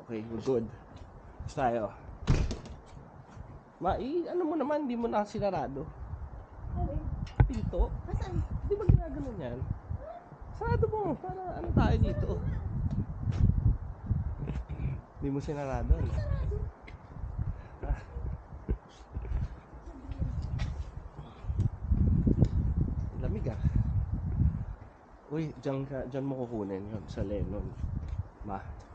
Okay, we're good. Basta tayo. Ano mo naman, hindi mo na sinarado. Pinto? Nasaan? Di ba ginaganon yan? Sarado mo, para ano tayo dito. Hindi mo sinarado. Ano? Lamig ah. Uy, dyan mo kukunin yun sa Lennon.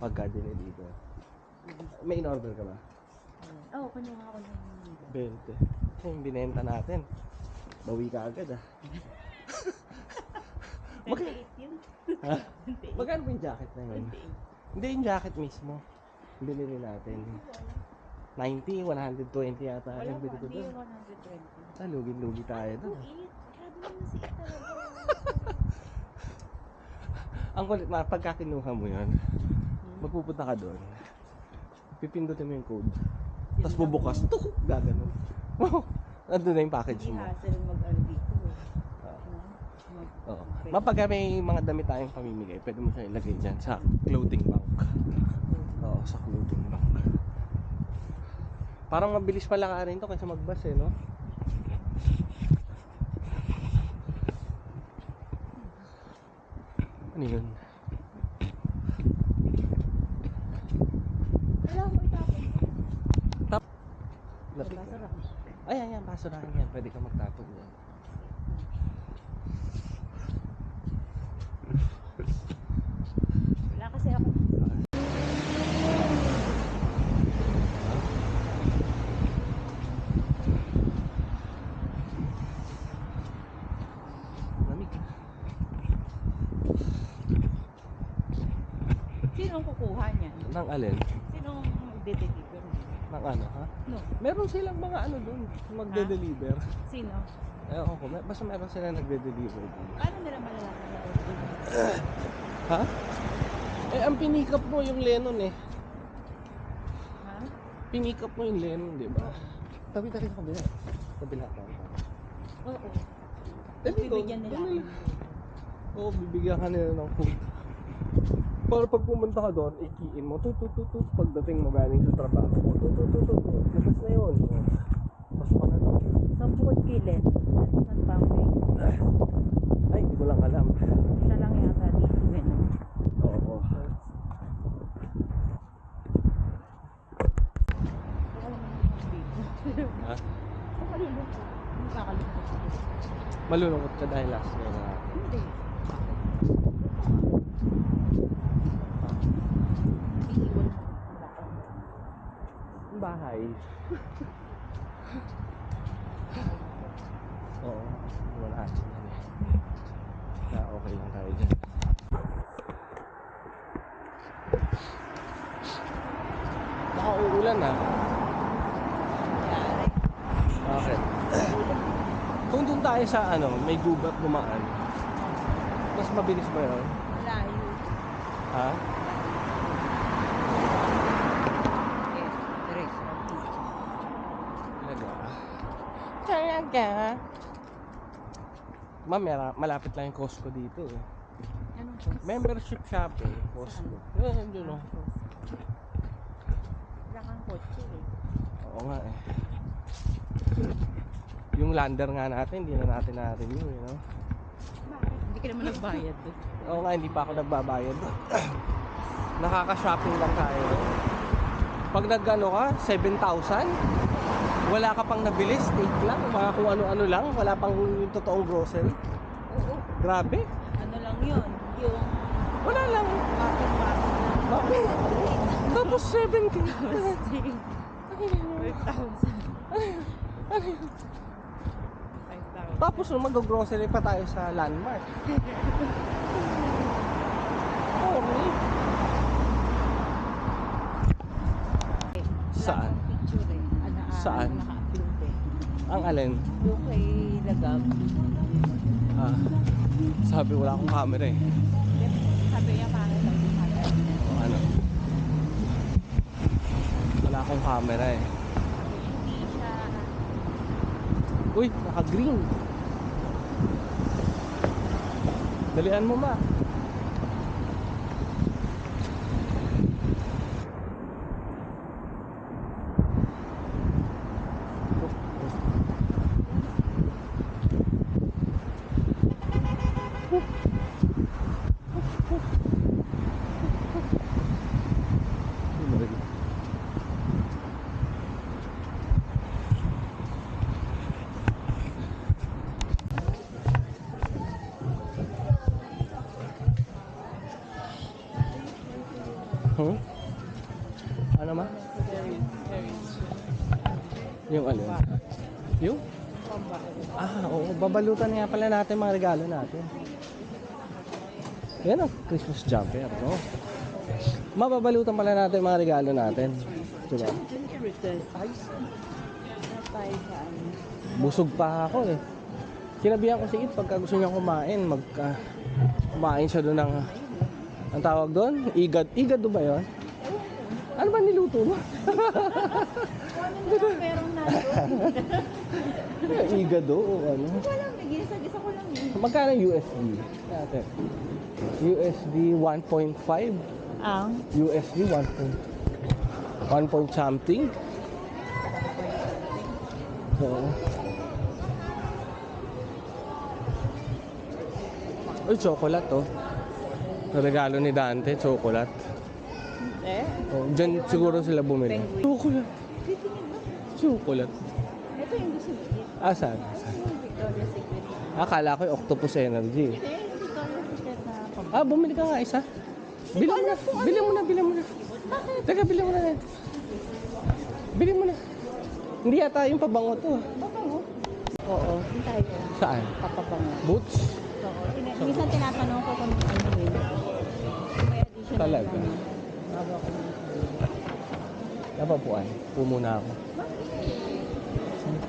Pagka dineliver. May in-order ka ba? Oo, kunuha ko ng 20. Kasi yung binenta natin. Bawi ka agad ah. 28 yun. Ha? 28. Magkano ba yung jacket na yun? 28. Hindi yung jacket mismo. Binili natin. 90, 120 yata. Wala Yung mo, bili ko hindi doon. yung 120. Lugi tayo doon. Uit. Grabe naman si It talaga. Ang kulit, pagka kinuha mo yun, magpupunta ka doon. Pipindutin mo yung code. Tapos bubukas, tuk, gagano. Nandun na yung package Hindi mo. hassle mag-ano dito. Oo. Mapag may mga damit tayong pamimigay, pwede mo siya ilagay dyan sa clothing bank. Oo, sa clothing bank. Parang mabilis pala ka rin to kaysa mag-bus eh, no? Ano yun? Wala mo itapon. Lapit Basura. na. Ayan, basurahan yan. Pwede ka magtapon yan. Wala kasi ako. Lamig. Sinong kukuha niyan? Nang alin? Sinong i-deliver niya? Nang ano, ha? No. Meron silang mga ano dun, magde-deliver. Sino? Ewan ko, basta meron silang nagde-deliver dun. Paano nila malalaman na Ha? Eh, ang pinikap mo yung Lennon eh. Ha? Pinikap mo yung Lennon, di ba? Tabi-tabi sa kabila. Kabila tayo. Oo. Dito, Bibigyan nila ako. Oo, bibigyan ka nila ng food. Para pag pumunta ka doon, ikiin mo, tutututut. Pagdating mo galing sa trabaho, tutututut. Labas na yun. Pasok ka na doon. Sa bukod kilid. Saan pa ang way? Ay, hindi ko lang alam. Siya lang yata dito. Ganun. Oo. Ha? Nakalulungkot. Nakakalungkot. Malulungkot ka dahil last year na. Hindi. Iiwan mo. Ang bahay. Oo, wala natin yan eh. Kaya okay lang tayo dyan. Baka uulan ah. Yari. Bakit? Kung doon tayo sa ano, may gubat dumaan, mas mabilis ba yun? Malayo. Ha? Yes. Direct. Talaga? Ma'am, malapit lang yung Costco dito eh. Anong cost? Membership shopping, Costco. Yun o. Wala kang kotse eh. Oo nga eh. Yung lander nga natin, hindi na natin na-renew eh, no? Bakit? Hindi ka naman nagbayad doon. Oo nga, hindi pa ako nagbabayad. Nakaka-shopping lang tayo. Pag nag-ano ka, 7,000, wala ka pang nabili, steak lang, mga kung ano-ano lang, wala pang yung totoong grocery. Oo. Grabe. Ano lang yun? Yung Wala lang. Bakit? Tapos 70. 5,000. Ano yun? 5,000. Tapos mag-grocery pa tayo sa Landmark. Corny. Saan? Picture eh. Saan? Naka-upload eh. Ang alin? Yung kay Lagab. Ah, sabi wala akong camera eh. Sabi niya pangit daw yung camera. O, ano? Wala akong camera eh. Hindi siya Uy, naka-green. Dalian mo ma. Hmm? Ano ma? Yung ano? Yung? Oo, babalutan nga pala natin mga regalo natin. Yan ang Christmas jumper, no? Mababalutan pala natin mga regalo natin. Diba? Busog pa ako eh. Sinabihan ko si It pagka gusto niya kumain, kumain siya doon ng, ang tawag doon? Igad. Igad do ba yun? Ano ba niluto mo? Merong nandun. Igad do o ano? Walang gisa ko lang yun. Magkano USD? Natin. USD 1.5? USD 1 point something? Oo. Uy, chocolate oh. Regalo ni Dante, chocolate. Oh, dyan siguro sila bumili. Chocolate. Chocolate. Ito yung gusto mo. Asan? Yung Victoria's Secret. Akala ko yung Octopus Energy. Yung Victoria's Secret na Bumili ka nga isa. Bili mo na. Bili mo na, bili mo na. Teka, bili mo na yan. Bili mo na. Hindi yata yung pabango to. Pabango? Oo. Tayo. Saan? Papabango. Boots? Oo. Minsan tinatanong ko kung ano yun. May additional Talaga? lang. Bago ako ng Napapuan. Pumuna ako.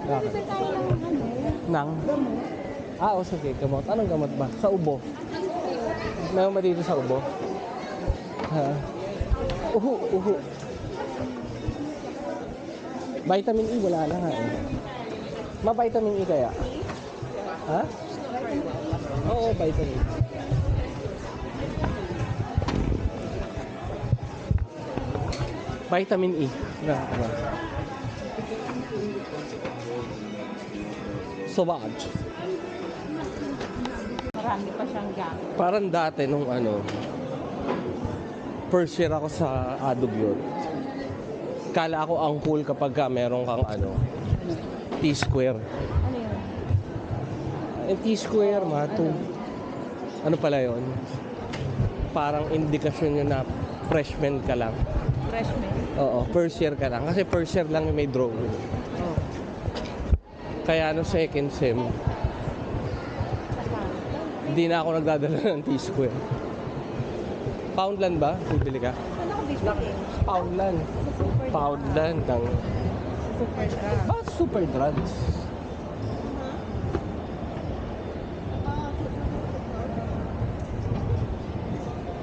Bakit? Bibili tayo ng ano? Nang? Gamot. O sige. Gamot. Anong gamot ba? Sa ubo. Meron ba dito sa ubo? Ha? Uhu. Vitamin E wala na nga eh. Ma-vitamin E kaya? Ha? Oo, vitamin E. Vitamin E. Nakakaba. Sauvage. Marami pa siyang gamit. Parang dati nung first year ako sa Adobe. Kala ko ang cool kapag meron kang T-square. Ano yun? Yung T-square ano pala yun? Parang indikasyon yun na freshman ka lang. Freshman? Oo, first year ka lang. Kasi first year lang yung may drawing. Oo. Kaya second sem, hindi na ako nagdadala ng T-square. Poundland ba? Bibili ka? Saan ako bibili? Poundland. Super Poundland ng Super drug. Bakit super drugs?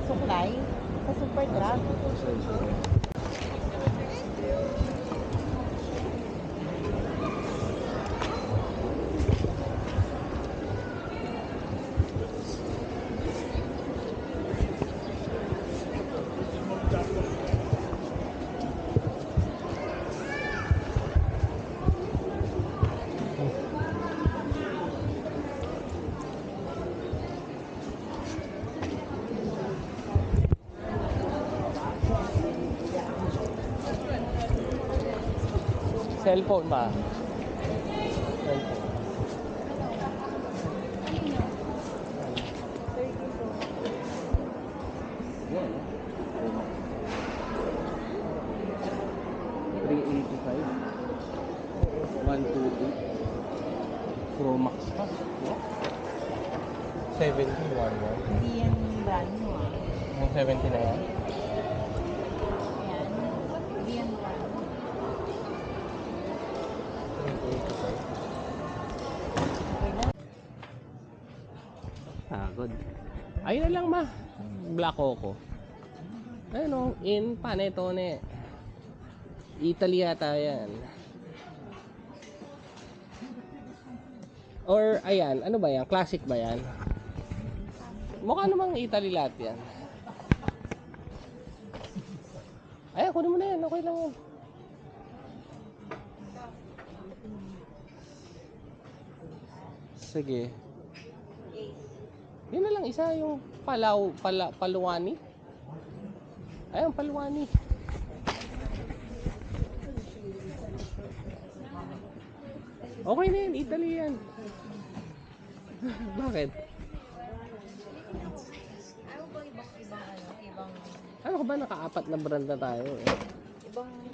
Supply? Sa super drug? Cellphone ba? Pro Max pa. 70, 11. Hindi yan brand new Yung 70 na yan. Ayan. Hindi yan brand new. Okay na. Pagod. Ayun na lang ma. Black Coco. Ayun o. In Panettone. Italy yata yan. Or ayan. Ano ba yan? Classic ba yan? Mukha namang Italy lahat yan. Ayan, kunin mo na yan. Okay lang yan. Sige. Yun na lang isa yung Paluani. Ayun, Paluani. Okay na yan, Italy yan. Bakit? Ayaw ba ibang Ano ka ba? Naka-4 na brand na tayo eh.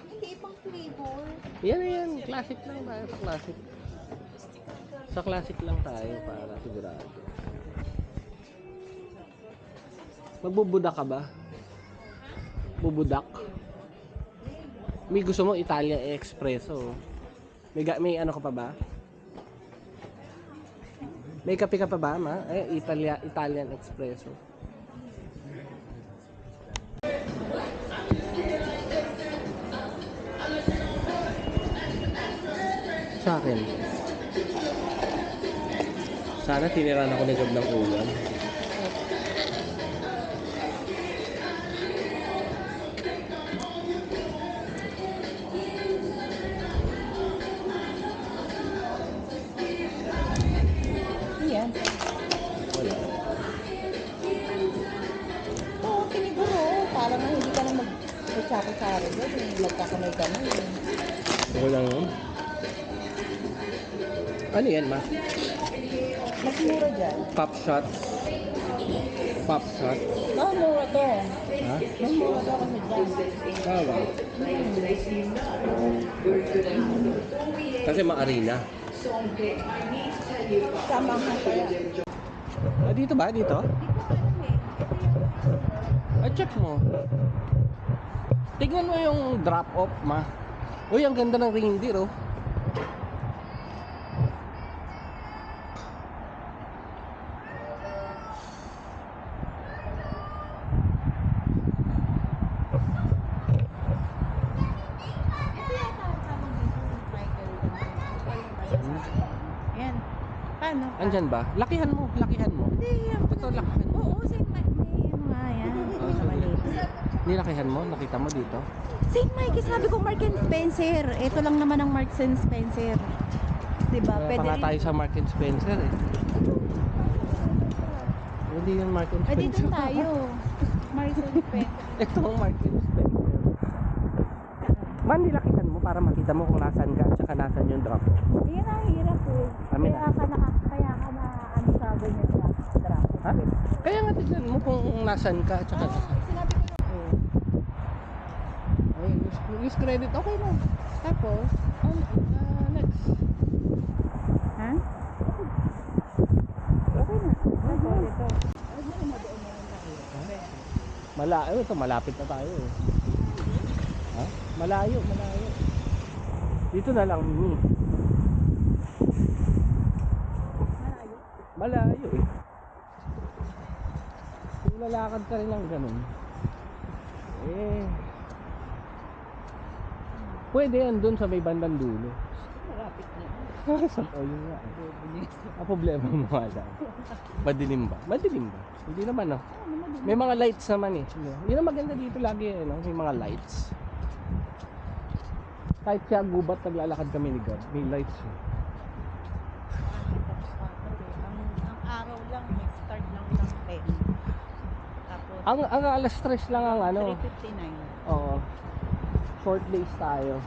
Hindi, ibang flavor. Yan. Classic lang tayo sa classic. Sa classic lang tayo para sigurado. Magbubudak ka ba? Bubudak? May gusto mo Italian espresso. May ano ka pa ba? May kape ka pa ba, ma? Italian espresso. Sa akin. Sana tiniran ako ni God ng ulam. Yan. Wala. Oo, tiniguro. Para nga hindi ka na mag-kutsari doon. Magkakamay-kamay. Okay lang yun. Ano yan, ma? Mas mura dyan. Pop shots. Pop shot. No, mura to. Ha? Mas mura to kasi dyan. Tama. Kasi maarina. Sama ka kaya. Ah, dito ba? Dito? Ah, check mo. Tignan mo yung drop off, ma. Uy, ang ganda ng reindeer, oh. Ito yata ang tawag dito. Michael. Yan. Paano? Andyan ba? Lakihan mo. Hindi, yan. Ito, lakihan mo. Oo, St. Mike. May ano nga yan. Oh, sige. Maliit. Nilakihan mo? Nakita mo dito? St. Mike, sabi ko Mark and Spencer. Ito lang naman ang Marks and Spencer. Diba? Wala Pwede pa nga rin. tayo sa Mark and Spencer, eh. Hindi yung Mark and Ay, Spencer. dito tayo. Marks and Spencer. Ito ang Mark and Spencer. Man, nilakihan mo para makita mo kung nasan ka at saka nasan yung drop off. Hindi na, hirap eh. Amin Kaya ka na, ano sa ganyan na drop. Ha? Kaya nga tignan mo kung nasan ka at saka... Sinabi ko na. Oh. Ay, use credit. Okay lang. Tapos? Next. Ha? Okay na. Tapos ito. Malayo. Ito, malapit na tayo, eh. Ha? Malayo. Dito na lang, Mimi. Malayo, eh. Kung lalakad ka rin lang ganun. Eh. Pwede yan dun sa may bandang dulo. Malapit na. Oh, yun nga. Ang problema mo nga lang. Madilim ba? Hindi naman, no? May mga lights naman, eh. Yun ang maganda dito lagi, eh, no? May mga lights. Kahit siya gubat, naglalakad kami ni God. May lights, eh. Ang araw lang, nag-start lang ng 10. Tapos, Ang alas 3 lang ang ano. 3:59. Oo. Short days tayo.